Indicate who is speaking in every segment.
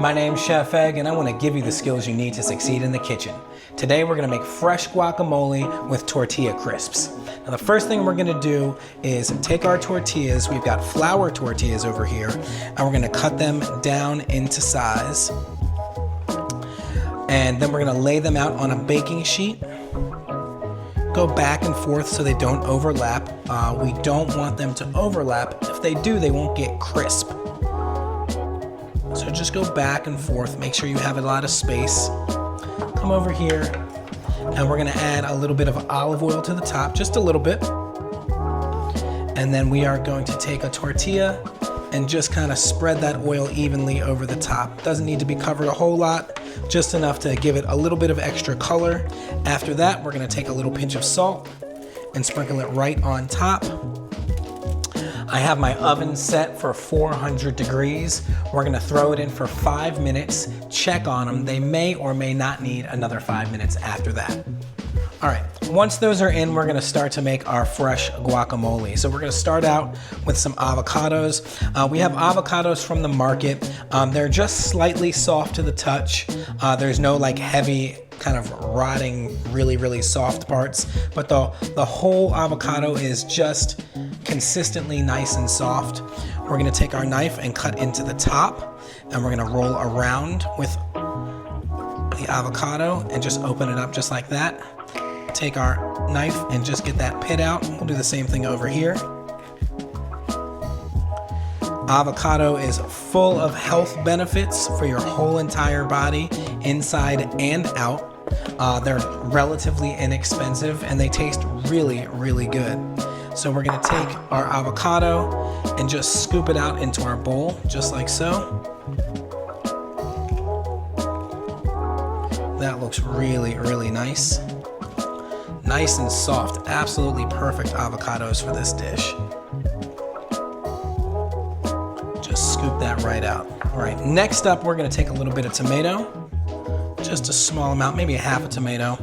Speaker 1: My name's Chef Egg, and I want to give you the skills you need to succeed in the kitchen. Today we're going to make fresh guacamole with tortilla crisps. Now the first thing we're going to do is take our tortillas, we've got flour tortillas over here, and we're going to cut them down into size. And then we're going to lay them out on a baking sheet. Go back and forth so they don't overlap. We don't want them to overlap. If they do, they won't get crisp. So just go back and forth, make sure you have a lot of space. Come over here, and we're gonna add a little bit of olive oil to the top, just a little bit. And then we are going to take a tortilla and just kind of spread that oil evenly over the top. Doesn't need to be covered a whole lot, just enough to give it a little bit of extra color. After that, we're gonna take a little pinch of salt and sprinkle it right on top. I have my oven set for 400 degrees. We're gonna throw it in for 5 minutes, check on them. They may or may not need another 5 minutes after that. All right, once those are in, we're gonna start to make our fresh guacamole. So we're gonna start out with some avocados. We have avocados from the market. They're just slightly soft to the touch. There's no like heavy kind of rotting, really soft parts, but the whole avocado is just consistently nice and soft. We're gonna take our knife and cut into the top, and we're gonna roll around with the avocado and just open it up just like that. Take our knife and just get that pit out. We'll do the same thing over here. Avocado is full of health benefits for your whole entire body, inside and out. They're relatively inexpensive and they taste really good. So we're gonna take our avocado and just scoop it out into our bowl, just like so. That looks really nice. Nice and soft, absolutely perfect avocados for this dish. Just scoop that right out. All right, next up, we're gonna take a little bit of tomato, just a small amount, maybe a half a tomato,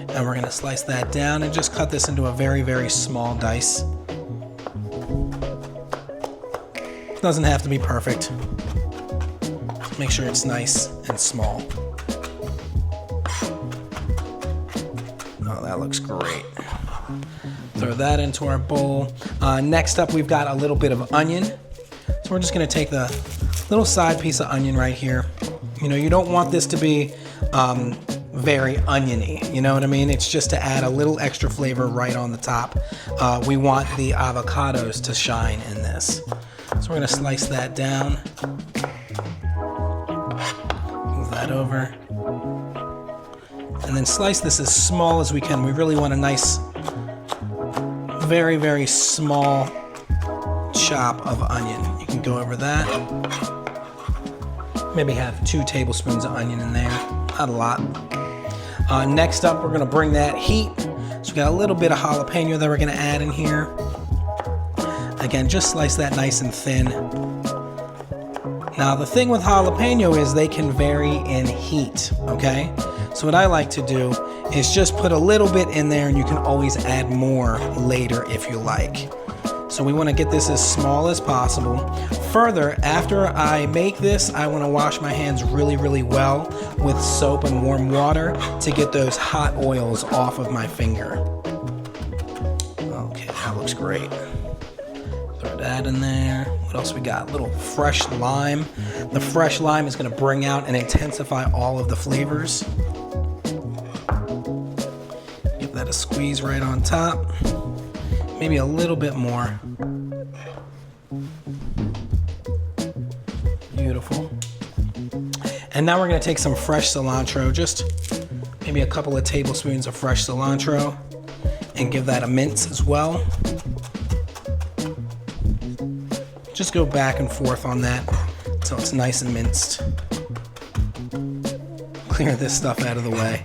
Speaker 1: and we're gonna slice that down and just cut this into a very small dice. Doesn't have to be perfect. Make sure it's nice and small. Oh, that looks great. Throw that into our bowl. Next up, we've got a little bit of onion. So we're just gonna take the little side piece of onion right here. You know, you don't want this to be very oniony, you know what I mean? It's just to add a little extra flavor right on the top. We want the avocados to shine in this. So we're gonna slice that down. Move that over. And then slice this as small as we can. We really want a nice, very small chop of onion. You can go over that. Maybe have 2 tablespoons of onion in there, not a lot. Next up, we're gonna bring that heat. So we got a little bit of jalapeno that we're gonna add in here. Again, just slice that nice and thin. Now the thing with jalapeno is they can vary in heat, okay? So what I like to do is just put a little bit in there, and you can always add more later if you like. So we want to get this as small as possible. Further, after I make this, I want to wash my hands really well with soap and warm water to get those hot oils off of my finger. Okay, that looks great. Throw that in there. What else we got? A little fresh lime. The fresh lime is going to bring out and intensify all of the flavors. Give that a squeeze right on top. Maybe a little bit more. Beautiful. And now we're gonna take some fresh cilantro, just maybe a couple of tablespoons of fresh cilantro, and give that a mince as well. Just go back and forth on that until it's nice and minced. Clear this stuff out of the way.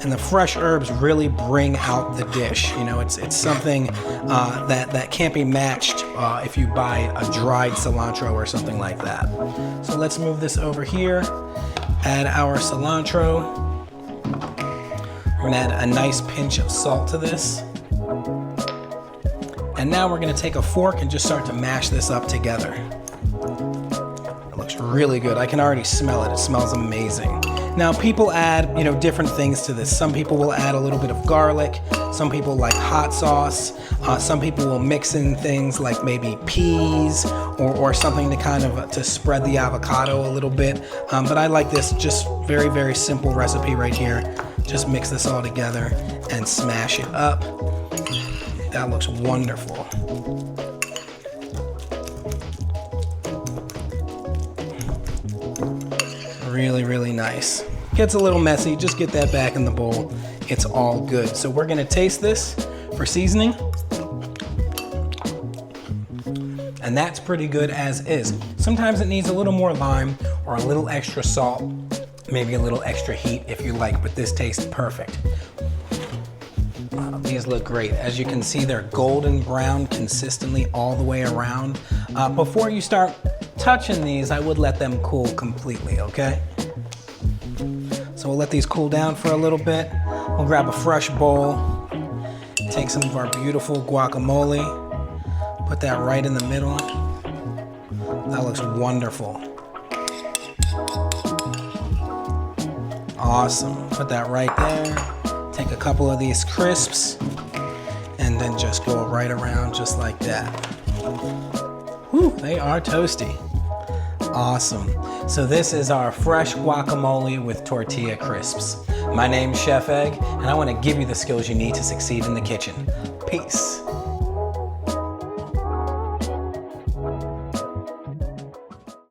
Speaker 1: And the fresh herbs really bring out the dish. You know, it's something that can't be matched if you buy a dried cilantro or something like that. So let's move this over here. Add our cilantro. We're gonna add a nice pinch of salt to this. And now we're gonna take a fork and just start to mash this up together. It looks really good. I can already smell it. It smells amazing. Now people add, different things to this. Some people will add a little bit of garlic. Some people like hot sauce. Some people will mix in things like maybe peas or something to kind of to spread the avocado a little bit. But I like this just very, very simple recipe right here. Just mix this all together and smash it up. That looks wonderful. Really, really nice. Gets a little messy, just get that back in the bowl. It's all good. So we're gonna taste this for seasoning. And that's pretty good as is. Sometimes it needs a little more lime or a little extra salt, maybe a little extra heat if you like, but this tastes perfect. These look great. As you can see, they're golden brown consistently all the way around. Before you start touching these, I would let them cool completely, okay? So we'll let these cool down for a little bit. We'll grab a fresh bowl, take some of our beautiful guacamole, put that right in the middle. That looks wonderful. Awesome. Put that right there. Take a couple of these crisps and then just go right around just like that. Whew, they are toasty. Awesome. So this is our fresh guacamole with tortilla crisps. My name's Chef Egg, and I want to give you the skills you need to succeed in the kitchen. Peace.